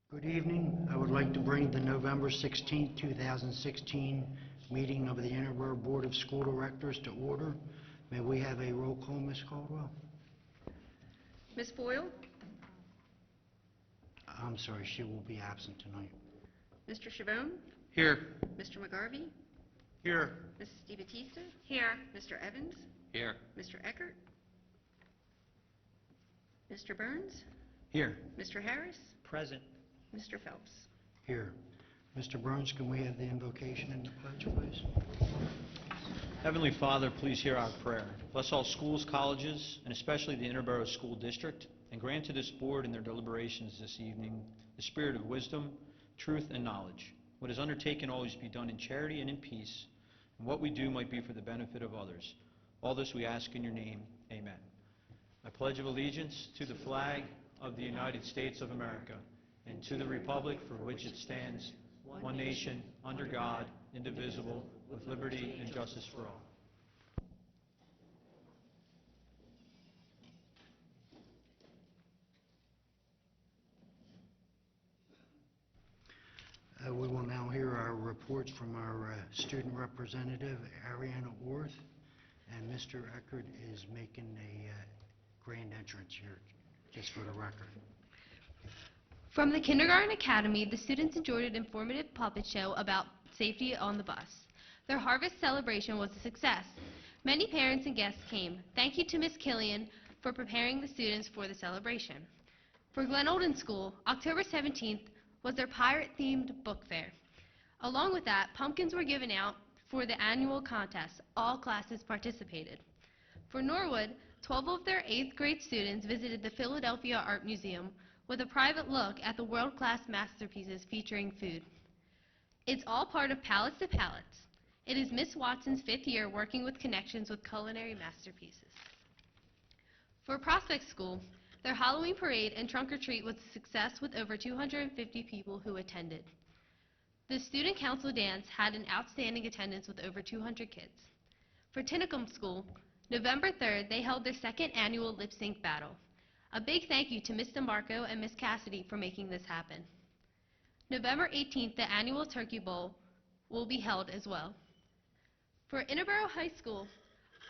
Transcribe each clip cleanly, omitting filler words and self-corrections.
Good evening. I would like to bring the November 16, 2016 meeting of the Interboro Board of School Directors to order. May we have a roll call, Ms. Caldwell? Ms. Boyle? I'm sorry, she will be absent tonight. Mr. Chabon? Here. Mr. McGarvey? Here. Mrs. DeBattista? Here. Mr. Evans? Here. Mr. Eckert? Mr. Burns? Here. Mr. Harris? Present. Mr. Phelps? Here. Mr. Burns, can we have the invocation and the pledge, please? Heavenly Father, please hear our prayer. Bless all schools, colleges, and especially the Interboro School District, and grant to this board in their deliberations this evening the spirit of wisdom, truth, and knowledge. What is undertaken always be done in charity and in peace, and what we do might be for the benefit of others. All this we ask in your name. Amen. I pledge of allegiance to the flag of the United States of America and to the republic for which it stands, one nation, under God, indivisible, with liberty and justice for all. We will now hear our reports from our student representative, Ariana Orth, and Mr. Eckert is making a grand entrance here, just for the record. From the Kindergarten Academy, the students enjoyed an informative puppet show about safety on the bus. Their harvest celebration was a success. Many parents and guests came. Thank you to Ms. Killian for preparing the students for the celebration. For Glen Olden School, October 17th was their pirate-themed book fair. Along with that, pumpkins were given out for the annual contest. All classes participated. For Norwood, 12 of their 8th grade students visited the Philadelphia Art Museum with a private look at the world-class masterpieces featuring food. It's all part of Palates to Palates. It is Miss Watson's 5th year working with connections with culinary masterpieces. For Prospect School, their Halloween parade and trunk or treat was a success with over 250 people who attended. The Student Council dance had an outstanding attendance with over 200 kids. For Tinicum School, November 3rd, they held their 2nd annual lip sync battle. A big thank you to Ms. DeMarco and Ms. Cassidy for making this happen. November 18th, the annual Turkey Bowl will be held as well. For Interboro High School,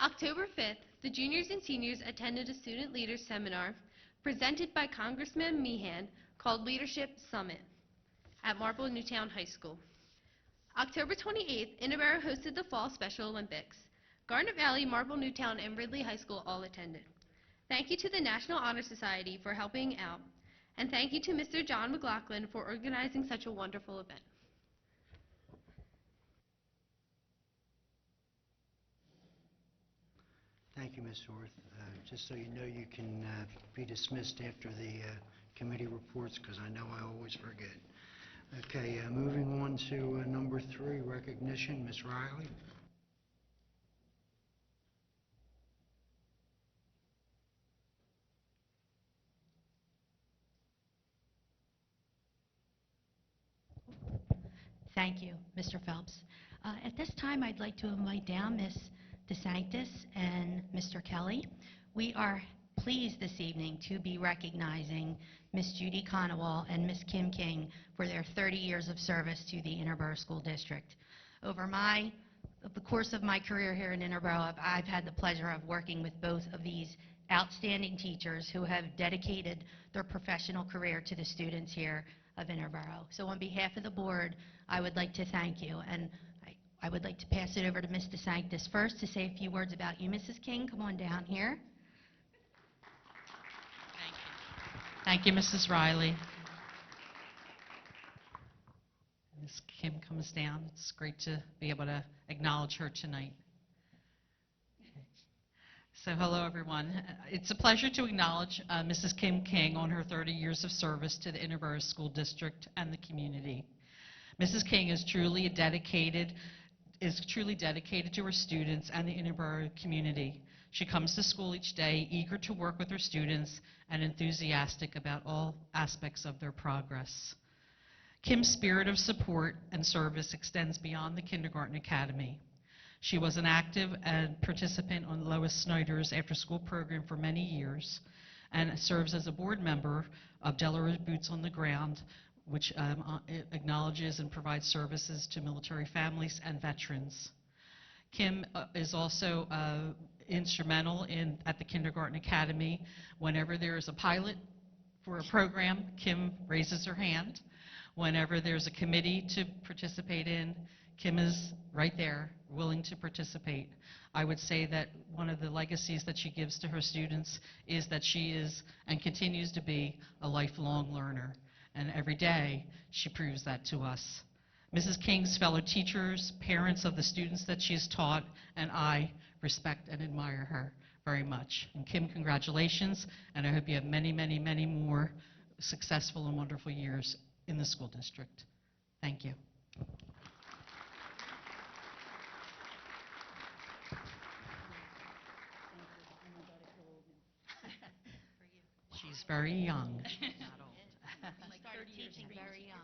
October 5th, the juniors and seniors attended a student leaders seminar presented by Congressman Meehan called Leadership Summit at Marple Newtown High School. October 28th, Interboro hosted the Fall Special Olympics. Garnet Valley, Marple Newtown, and Ridley High School all attended. Thank you to the National Honor Society for helping out, and thank you to Mr. John McLaughlin for organizing such a wonderful event. Thank you, Ms. Orth. Just so you know, you can be dismissed after the committee reports, because I know I always forget. Okay, moving on to number 3, recognition. Ms. Riley. Thank you, Mr. Phelps. At this time, I'd like to invite down Ms. DeSanctis and Mr. Kelly. We are pleased this evening to be recognizing Ms. Judy Conowall and Ms. Kim King for their 30 years of service to the Interboro School District. Over the course of my career here in Interboro, I've had the pleasure of working with both of these outstanding teachers who have dedicated their professional career to the students here of Interboro. So on behalf of the board, I would like to thank you, and I would like to pass it over to Ms. DeSanctis first to say a few words about you. Mrs. King, come on down here. Thank you, Mrs. Riley. Ms. Kim comes down. It's great to be able to acknowledge her tonight. So hello, everyone. It's a pleasure to acknowledge Mrs. Kim King on her 30 years of service to the Interboro School District and the community. Mrs. King is truly dedicated to her students and the Interboro community. She comes to school each day eager to work with her students and enthusiastic about all aspects of their progress. Kim's spirit of support and service extends beyond the Kindergarten Academy. She was an active and participant on Lois Snyder's after-school program for many years and serves as a board member of Delaware Boots on the Ground, which acknowledges and provides services to military families and veterans. Kim is also instrumental at the Kindergarten Academy. Whenever there is a pilot for a program, Kim raises her hand. Whenever there's a committee to participate in, Kim is right there, willing to participate. I would say that one of the legacies that she gives to her students is that she is and continues to be a lifelong learner. And every day, she proves that to us. Mrs. King's fellow teachers, parents of the students that she has taught, and I respect and admire her very much. And Kim, congratulations, and I hope you have many, many, many more successful and wonderful years in the school district. Thank you. She's very young, not old. Started teaching very young.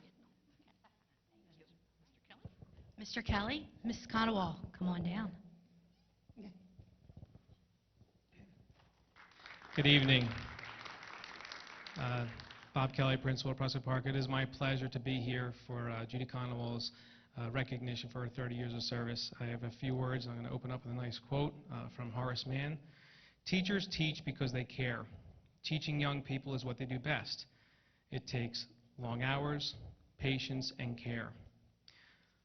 Mr. Kelly, Mrs. Conowall, come on down. Good evening. Bob Kelly, Principal at Prospect Park. It is my pleasure to be here for Judy Conowall's recognition for her 30 years of service. I have a few words. I'm going to open up with a nice quote from Horace Mann. Teachers teach because they care. Teaching young people is what they do best. It takes long hours, patience, and care.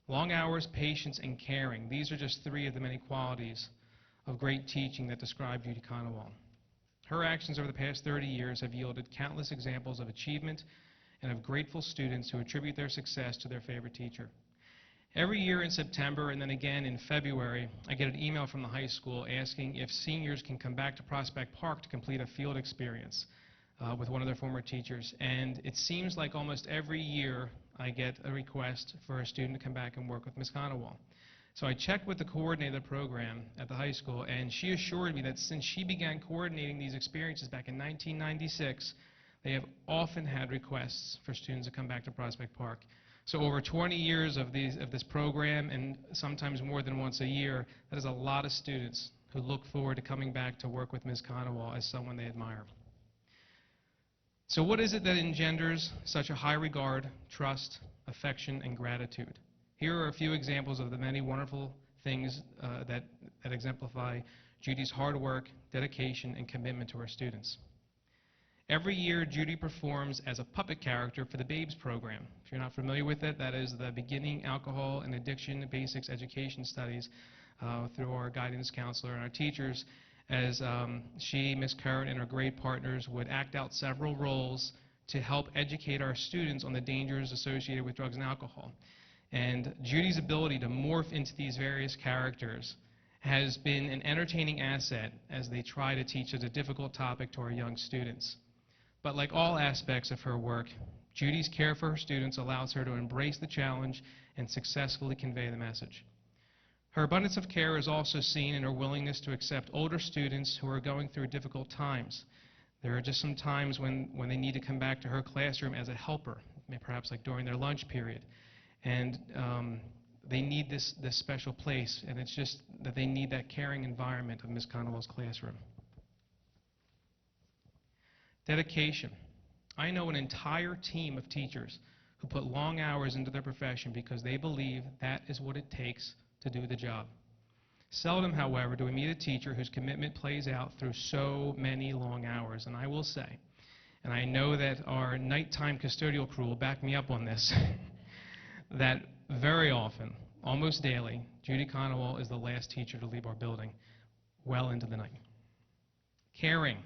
Long hours, patience, and caring. These are just three of the many qualities of great teaching that describe Judy Conowall. Her actions over the past 30 years have yielded countless examples of achievement and of grateful students who attribute their success to their favorite teacher. Every year in September and then again in February, I get an email from the high school asking if seniors can come back to Prospect Park to complete a field experience with one of their former teachers. And it seems like almost every year I get a request for a student to come back and work with Ms. Conowall. So I checked with the coordinator of the program at the high school, and she assured me that since she began coordinating these experiences back in 1996, they have often had requests for students to come back to Prospect Park. So over 20 years of this program, and sometimes more than once a year, that is a lot of students who look forward to coming back to work with Ms. Conowall as someone they admire. So what is it that engenders such a high regard, trust, affection, and gratitude? Here are a few examples of the many wonderful things that exemplify Judy's hard work, dedication, and commitment to her students. Every year, Judy performs as a puppet character for the BABES program. If you're not familiar with it, that is the Beginning Alcohol and Addiction Basics Education Studies through our guidance counselor and our teachers, as she, Ms. Curran, and her grade partners would act out several roles to help educate our students on the dangers associated with drugs and alcohol. And Judy's ability to morph into these various characters has been an entertaining asset as they try to teach such a difficult topic to our young students. But like all aspects of her work, Judy's care for her students allows her to embrace the challenge and successfully convey the message. Her abundance of care is also seen in her willingness to accept older students who are going through difficult times. There are just some times when they need to come back to her classroom as a helper, perhaps like during their lunch period. And they need this special place, and it's just that they need that caring environment of Ms. Conowall's classroom. Dedication. I know an entire team of teachers who put long hours into their profession because they believe that is what it takes to do the job. Seldom, however, do we meet a teacher whose commitment plays out through so many long hours. And I will say, and I know that our nighttime custodial crew will back me up on this, that very often, almost daily, Judy Conowall is the last teacher to leave our building well into the night. Caring.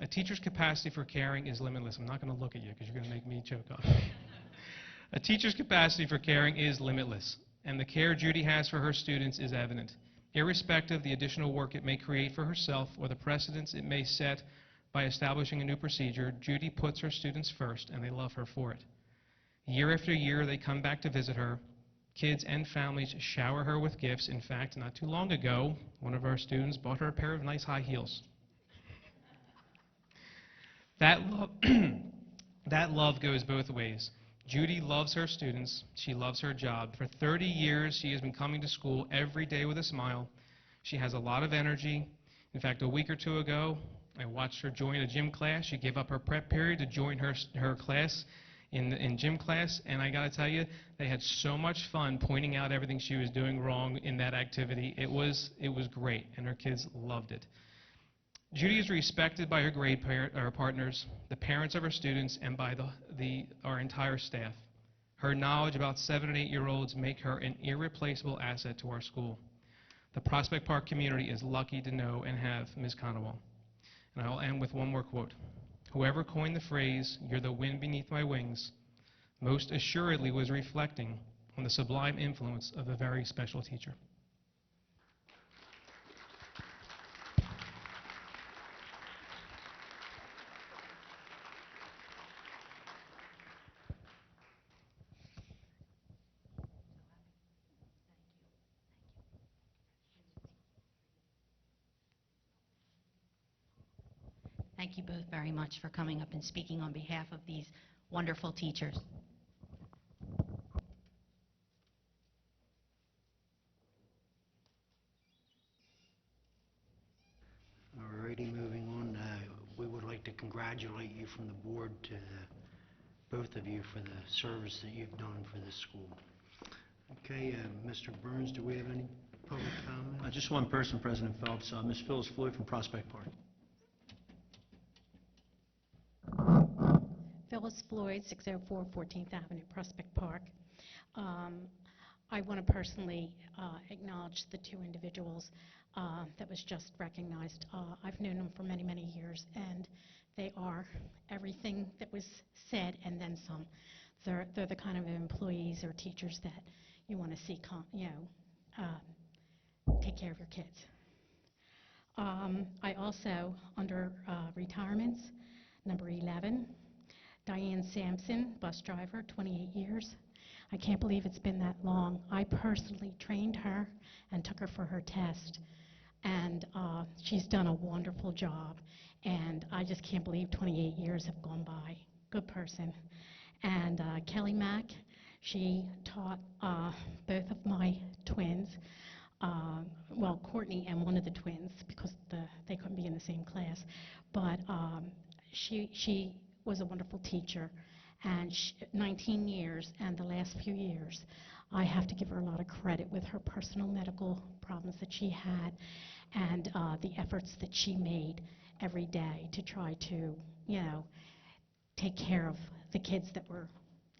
A teacher's capacity for caring is limitless. I'm not going to look at you because you're going to make me choke up. A teacher's capacity for caring is limitless, and the care Judy has for her students is evident. Irrespective of the additional work it may create for herself or the precedents it may set by establishing a new procedure, Judy puts her students first, and they love her for it. Year after year, they come back to visit her. Kids and families shower her with gifts. In fact, not too long ago, one of our students bought her a pair of nice high heels. That love goes both ways. Judy loves her students. She loves her job. For 30 years, she has been coming to school every day with a smile. She has a lot of energy. In fact, a week or two ago, I watched her join a gym class. She gave up her prep period to join her class in gym class, and I got to tell you, they had so much fun pointing out everything she was doing wrong in that activity. It was great, and her kids loved it. Judy is respected by her partners, the parents of her students, and by our entire staff. Her knowledge about 7- and 8-year-olds make her an irreplaceable asset to our school. The Prospect Park community is lucky to know and have Ms. Conowell. And I'll end with one more quote. Whoever coined the phrase, "You're the wind beneath my wings," most assuredly was reflecting on the sublime influence of a very special teacher. Thank you both very much for coming up and speaking on behalf of these wonderful teachers. All righty, moving on. We would like to congratulate you from the board to both of you for the service that you've done for this school. Okay, Mr. Burns, do we have any public comment? Just one person, President Phelps, Ms. Phyllis Floyd from Prospect Park. Phyllis Floyd, 604 14th Avenue, Prospect Park. I want to personally acknowledge the two individuals that was just recognized. I've known them for many, many years, and they are everything that was said and then some. They're the kind of employees or teachers that you want to see, take care of your kids. I also, under retirements, number 11, Diane Sampson, bus driver, 28 years. I can't believe it's been that long. I personally trained her and took her for her test, and she's done a wonderful job, and I just can't believe 28 years have gone by. Good person. And Kelly Mack, she taught both of my twins, well, Courtney and one of the twins, because they couldn't be in the same class, but she was a wonderful teacher, and 19 years, and the last few years, I have to give her a lot of credit with her personal medical problems that she had, and the efforts that she made every day to try to, take care of the kids that were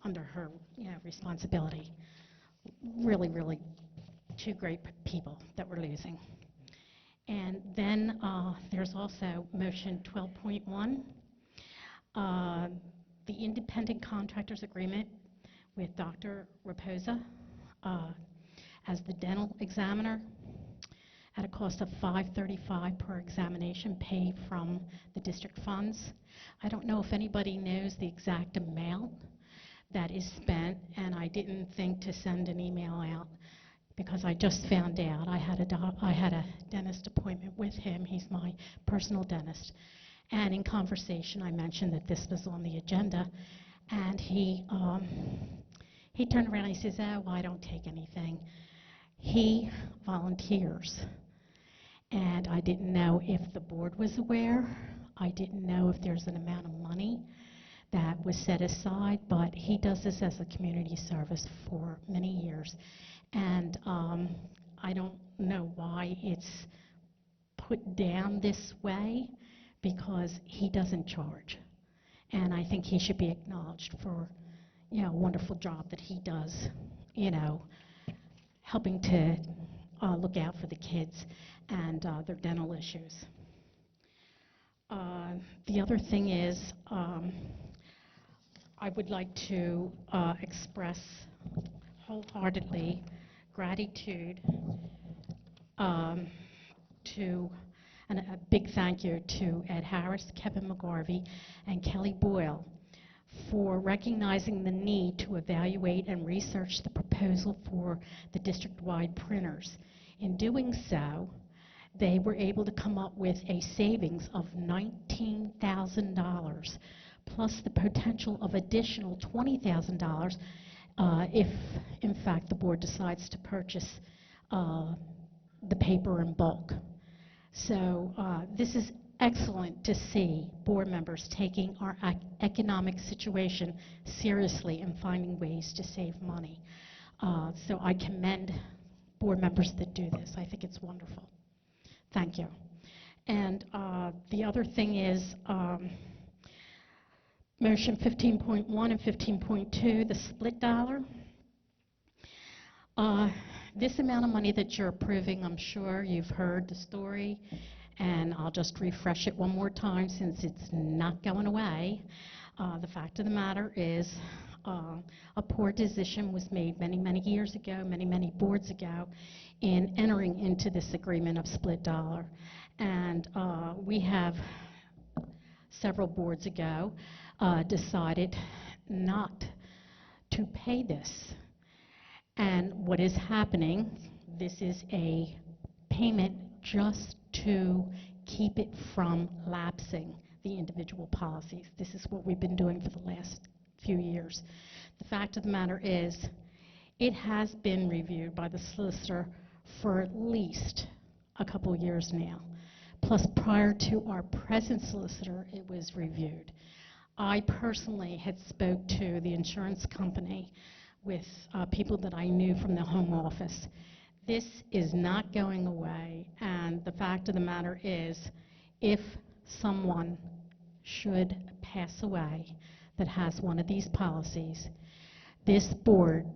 under her, responsibility. Really, really two great people that we're losing. And then there's also motion 12.1. The independent contractors agreement with Dr. Raposa as the dental examiner at a cost of $535 per examination paid from the district funds. I don't know if anybody knows the exact amount that is spent, and I didn't think to send an email out because I just found out. I had a dentist appointment with him. He's my personal dentist. And in conversation, I mentioned that this was on the agenda, and he turned around and he says, "Oh, well, I don't take anything." He volunteers, and I didn't know if the board was aware. I didn't know if there's an amount of money that was set aside, but he does this as a community service for many years, and I don't know why it's put down this way, because he doesn't charge. And I think he should be acknowledged for, a wonderful job that he does, helping to look out for the kids and their dental issues. The other thing is, I would like to express wholeheartedly gratitude and a big thank you to Ed Harris, Kevin McGarvey, and Kelly Boyle for recognizing the need to evaluate and research the proposal for the district-wide printers. In doing so, they were able to come up with a savings of $19,000, plus the potential of additional $20,000 if, in fact, the board decides to purchase the paper in bulk. So this is excellent to see board members taking our economic situation seriously and finding ways to save money. So I commend board members that do this. I think it's wonderful. Thank you. And the other thing is motion 15.1 and 15.2, the split dollar. This amount of money that you're approving, I'm sure you've heard the story, and I'll just refresh it one more time since it's not going away. The fact of the matter is a poor decision was made many, many years ago, many, many boards ago, in entering into this agreement of split dollar. And we have several boards ago decided not to pay this. And what is happening, this is a payment just to keep it from lapsing the individual policies. This is what we've been doing for the last few years. The fact of the matter is, it has been reviewed by the solicitor for at least a couple years now. Plus, prior to our present solicitor, it was reviewed. I personally had spoke to the insurance company with people that I knew from the home office. This is not going away, and the fact of the matter is, if someone should pass away that has one of these policies, this board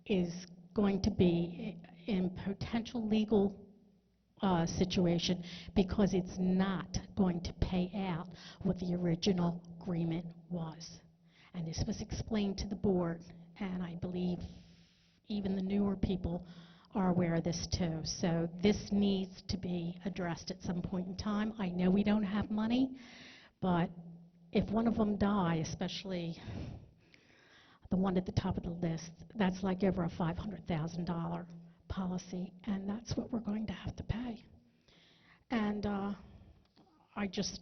is going to be in potential legal situation because it's not going to pay out what the original agreement was. And this was explained to the board, and I believe even the newer people are aware of this too. So this needs to be addressed at some point in time. I know we don't have money, but if one of them die, especially the one at the top of the list, that's like over a $500,000 policy, and that's what we're going to have to pay. And I just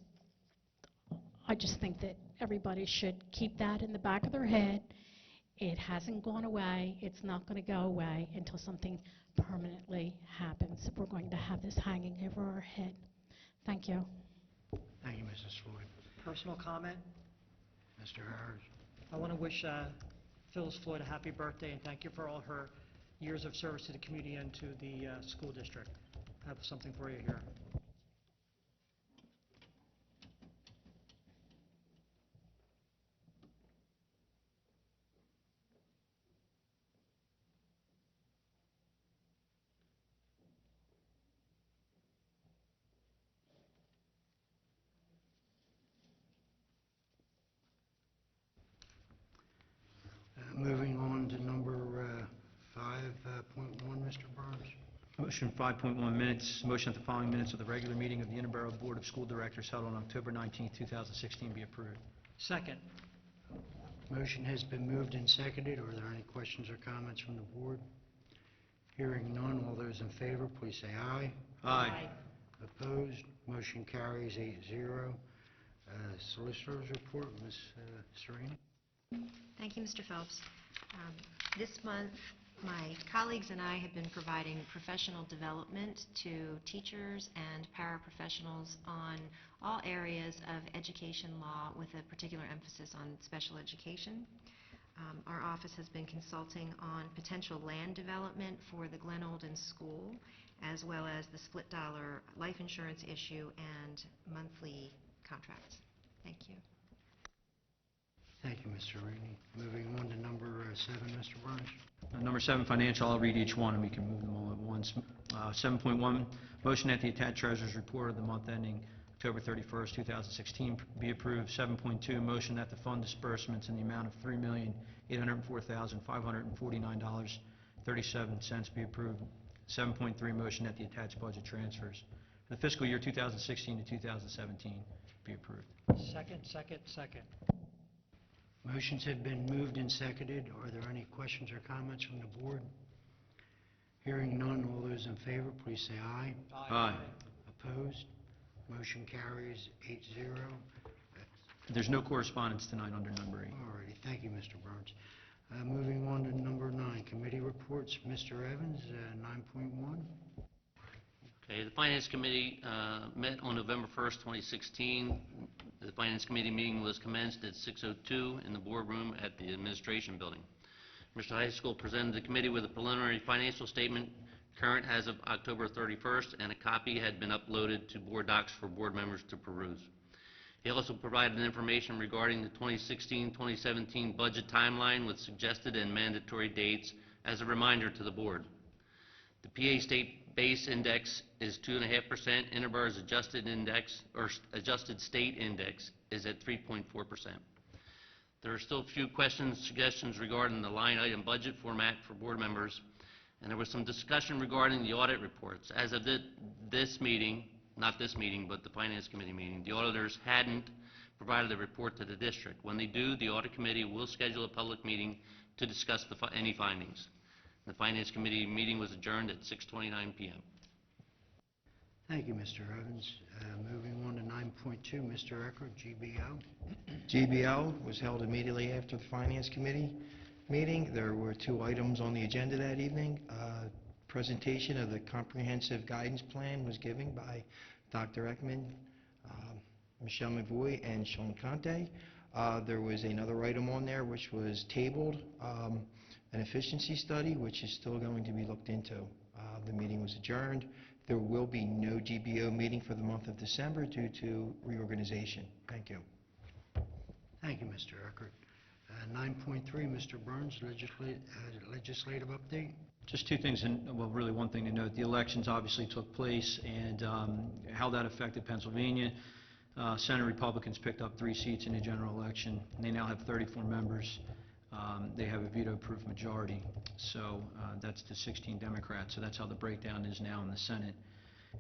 think that everybody should keep that in the back of their head. It hasn't gone away. It's not going to go away until something permanently happens. We're going to have this hanging over our head. Thank you. Thank you, Mrs. Floyd. Personal comment. Mr. Harris. I want to wish Phyllis Floyd a happy birthday and thank you for all her years of service to the community and to the school district. I have something for you here. Moving on to number 5.1, Mr. Burns. Motion 5.1 minutes, motion that the following minutes of the regular meeting of the Interboro Board of School Directors held on October 19, 2016 be approved. Second. Motion has been moved and seconded. Are there any questions or comments from the board? Hearing none, all those in favor, please say aye. Aye. Opposed? Motion carries 8-0. Solicitor's report, Ms. Serena. Thank you, Mr. Phelps. This month, my colleagues and I have been providing professional development to teachers and paraprofessionals on all areas of education law with a particular emphasis on special education. Our office has been consulting on potential land development for the Glen Olden School, as well as the split dollar life insurance issue and monthly contracts. Thank you. Thank you, Mr. Rainey. Moving on to number 7, Mr. Burns. Number 7, financial, I'll read each one and we can move them all at once. 7.1, motion that the attached treasurer's report of the month ending October 31st, 2016 be approved. 7.2, motion that the fund disbursements in the amount of $3,804,549.37 be approved. 7.3, motion that the attached budget transfers for the fiscal year 2016 to 2017 be approved. Second. Motions have been moved and seconded. Are there any questions or comments from the board? Hearing none, all those in favor, please say aye. Aye. Opposed? Motion carries 8-0. There's no correspondence tonight under number 8. All righty. Thank you, Mr. Burns. Moving on to number 9, committee reports. Mr. Evans, 9.1. Okay, the Finance Committee met on November 1st, 2016. The Finance Committee meeting was commenced at 6:02 in the boardroom at the Administration Building. Mr. High School presented the committee with a preliminary financial statement current as of October 31st, and a copy had been uploaded to board docs for board members to peruse. He also provided information regarding the 2016-2017 budget timeline with suggested and mandatory dates as a reminder to the board. The PA State Base Index is 2.5%. Interboro's adjusted index, or adjusted state index, is at 3.4%. There are still a few questions, suggestions regarding the line item budget format for board members, and there was some discussion regarding the audit reports. As of this meeting, not this meeting, but the Finance Committee meeting, the auditors hadn't provided a report to the district. When they do, the Audit Committee will schedule a public meeting to discuss any findings. The Finance Committee meeting was adjourned at 6:29 p.m. Thank you, Mr. Evans. Moving on to 9.2, Mr. Eckert, GBO. GBO was held immediately after the Finance Committee meeting. There were 2 items on the agenda that evening. Presentation of the comprehensive guidance plan was given by Dr. Ekman, Michelle McVoy, and Sean Conte. There was another item on there which was tabled, an efficiency study, which is still going to be looked into. The meeting was adjourned. There will be no GBO meeting for the month of December due to reorganization. Thank you. Thank you, Mr. Eckert. 9.3, Mr. Burns, legislative update. Just 2 things, and well, really 1 thing to note. The elections obviously took place, and how that affected Pennsylvania. Senate Republicans picked up 3 seats in the general election, and they now have 34 members. They have a veto-proof majority, so that's to 16 Democrats. So that's how the breakdown is now in the Senate.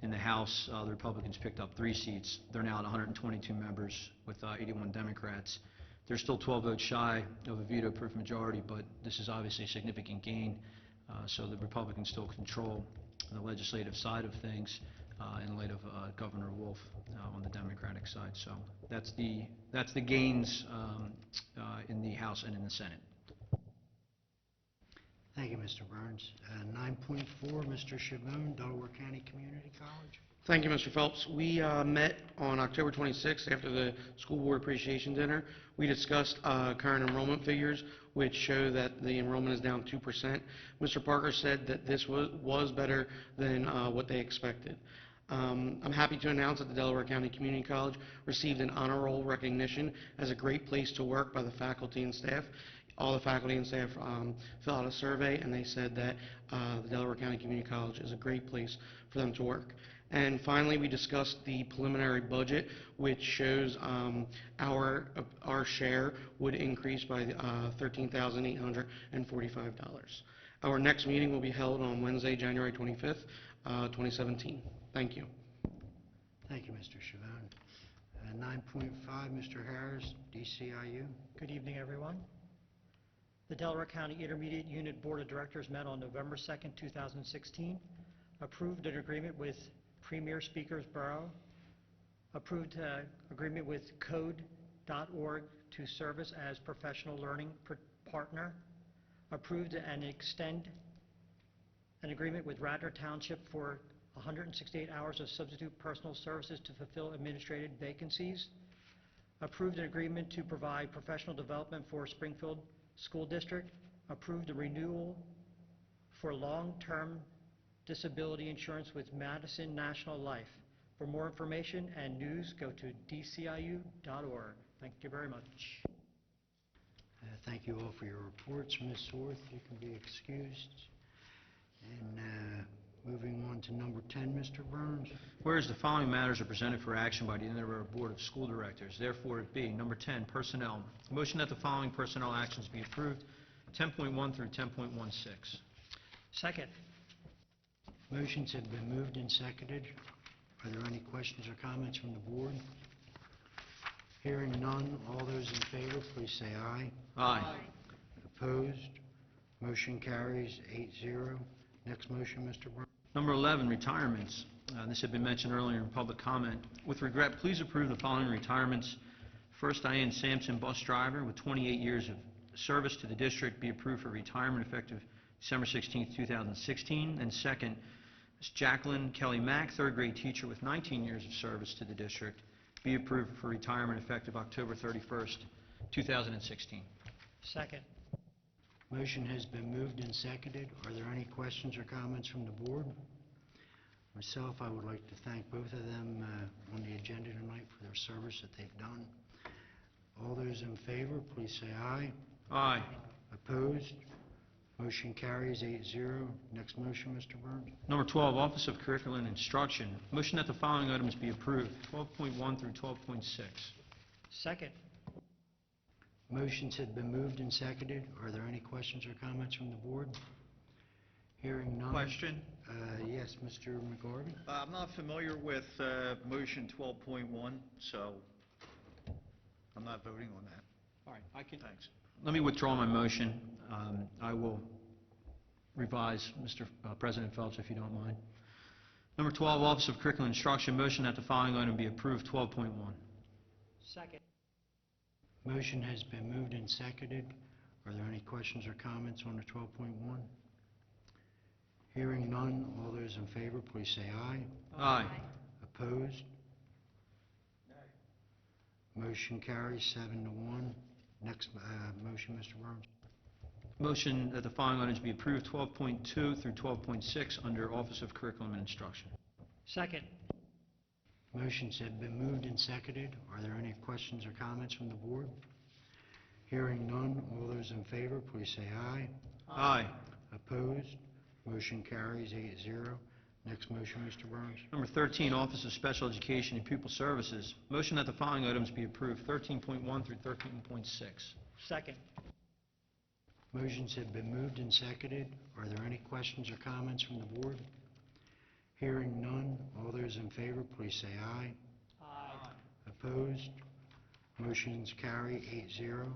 In the House, the Republicans picked up 3 seats. They're now at 122 members with 81 Democrats. They're still 12 votes shy of a veto-proof majority, but this is obviously a significant gain. So the Republicans still control the legislative side of things in light of Governor Wolf on the Democratic side. So that's the gains in the House and in the Senate. Thank you, Mr. Burns. 9.4, Mr. Chabon, Delaware County Community College. Thank you, Mr. Phelps. We met on October 26th after the School Board Appreciation Dinner. We discussed current enrollment figures, which show that the enrollment is down 2%. Mr. Parker said that this was better than what they expected. I'm happy to announce that the Delaware County Community College received an honor roll recognition as a great place to work by the faculty and staff. All the faculty and staff filled out a survey, and they said that the Delaware County Community College is a great place for them to work. And finally, we discussed the preliminary budget, which shows our share would increase by $13,845. Our next meeting will be held on Wednesday, January 25th, 2017. Thank you. Thank you, Mr. Chabon. 9.5, Mr. Harris, DCIU. Good evening, everyone. The Delaware County Intermediate Unit Board of Directors met on November 2nd, 2016, approved an agreement with Premier Speakers Bureau, approved agreement with Code.org to service as professional learning partner, approved and extend an agreement with Radnor Township for 168 hours of substitute personal services to fulfill administrative vacancies, approved an agreement to provide professional development for Springfield School District, approved a renewal for long-term disability insurance with Madison National Life. For more information and news, go to dciu.org. Thank you very much. Thank you all for your reports. Ms. Orth, you can be excused. And moving on to number 10, Mr. Burns. Whereas the following matters are presented for action by the Interboro Board of School Directors, therefore it be, number 10, personnel. Motion that the following personnel actions be approved, 10.1 through 10.16. Second. Motions have been moved and seconded. Are there any questions or comments from the board? Hearing none, all those in favor, please say aye. Aye. Opposed? Motion carries 8-0. Next motion, Mr. Burns. Number 11, retirements. This had been mentioned earlier in public comment. With regret, please approve the following retirements. First, Diane Sampson, bus driver, with 28 years of service to the district, be approved for retirement effective December 16, 2016. And second, Ms. Jacqueline Kelly Mack, third grade teacher with 19 years of service to the district, be approved for retirement effective October 31st, 2016. Second. Motion has been moved and seconded. Are there any questions or comments from the board? Myself, I would like to thank both of them on the agenda tonight for their service that they've done. All those in favor, please say aye. Aye. Opposed? Motion carries 8-0. Next motion, Mr. Burns. Number 12, Office of Curriculum and Instruction. Motion that the following items be approved, 12.1 through 12.6. Second. Motions have been moved and seconded. Are there any questions or comments from the board? Hearing none. Question. Yes, Mr. McGarvey. I'm not familiar with motion 12.1, so I'm not voting on that. All right, I can. Thanks. Let me withdraw my motion. I will revise, Mr. President Phelps, if you don't mind. Number 12, Office of Curriculum and Instruction. Motion that the following item be approved, 12.1. Second. Motion has been moved and seconded. Are there any questions or comments on the 12.1? Hearing none, all those in favor, please say aye. Aye. Opposed? Motion carries 7-1. Next motion, Mr. Burns. Motion that the following items be approved, 12.2 through 12.6 under Office of Curriculum and Instruction. Second. Motions have been moved and seconded. Are there any questions or comments from the board? Hearing none, all those in favor, please say aye. Aye. Opposed? Motion carries 8-0. Next motion, Mr. Burns. Number 13, Office of Special Education and Pupil Services. Motion that the following items be approved, 13.1 through 13.6. Second. Motions have been moved and seconded. Are there any questions or comments from the board? Hearing none, all those in favor, please say aye. Aye. Opposed? Motions carry 8-0.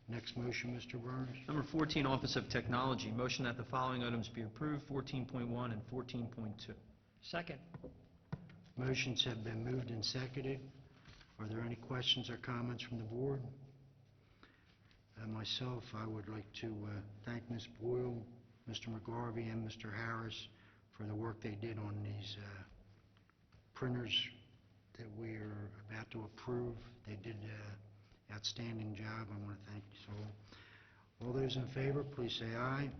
Next motion, Mr. Burns. Number 14, Office of Technology. Motion that the following items be approved, 14.1 and 14.2. Second. Motions have been moved and seconded. Are there any questions or comments from the board? Myself, I would like to thank Ms. Boyle, Mr. McGarvey, and Mr. Harris for the work they did on these printers that we are about to approve. They did an outstanding job. I want to thank you all. All those in favor, please say aye.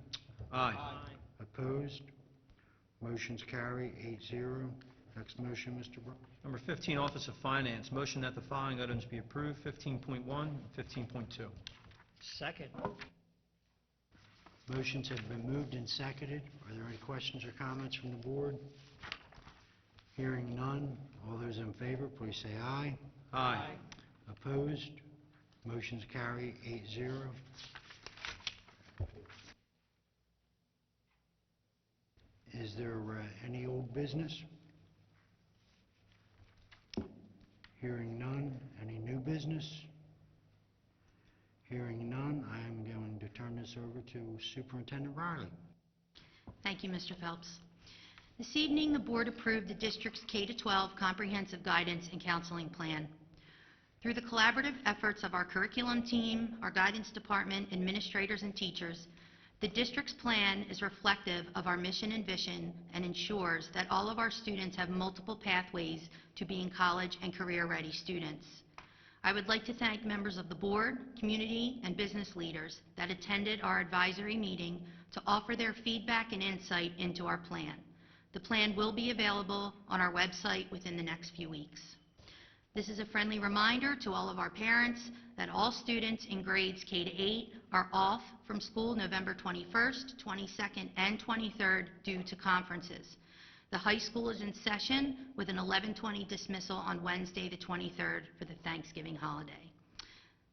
Aye. Opposed? Motions carry 8-0. Next motion, Mr. Burns. Number 15, Office of Finance. Motion that the following items be approved, 15.1 and 15.2. Second. Motions have been moved and seconded. Are there any questions or comments from the board? Hearing none, all those in favor, please say aye. Aye. Opposed? Motions carry 8-0. Is there any old business? Hearing none. Any new business? Hearing none, I am going to turn this over to Superintendent Riley. Thank you, Mr. Phelps. This evening, the board approved the district's K-12 comprehensive guidance and counseling plan. Through the collaborative efforts of our curriculum team, our guidance department, administrators, and teachers, the district's plan is reflective of our mission and vision and ensures that all of our students have multiple pathways to being college and career-ready students. I would like to thank members of the board, community, and business leaders that attended our advisory meeting to offer their feedback and insight into our plan. The plan will be available on our website within the next few weeks. This is a friendly reminder to all of our parents that all students in grades K to 8 are off from school November 21st, 22nd, and 23rd due to conferences. The high school is in session with an 11:20 dismissal on Wednesday, the 23rd, for the Thanksgiving holiday.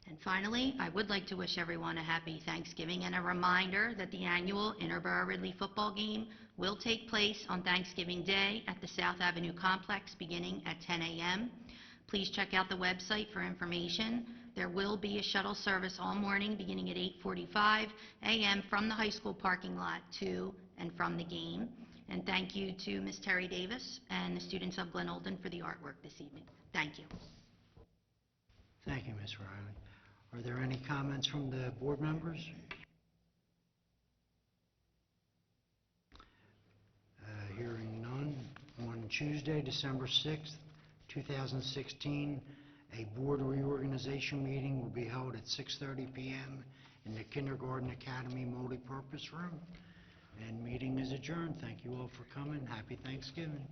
And finally, I would like to wish everyone a happy Thanksgiving and a reminder that the annual Interboro Ridley football game will take place on Thanksgiving Day at the South Avenue Complex beginning at 10 a.m. Please check out the website for information. There will be a shuttle service all morning beginning at 8:45 a.m. from the high school parking lot to and from the game. And thank you to Ms. Terry Davis and the students of Glen Olden for the artwork this evening. Thank you. Thank you, Ms. Riley. Are there any comments from the board members? Hearing none. Tuesday, December 6th, 2016, a board reorganization meeting will be held at 6:30 p.m. in the Kindergarten Academy multipurpose room. And meeting is adjourned. Thank you all for coming. Happy Thanksgiving.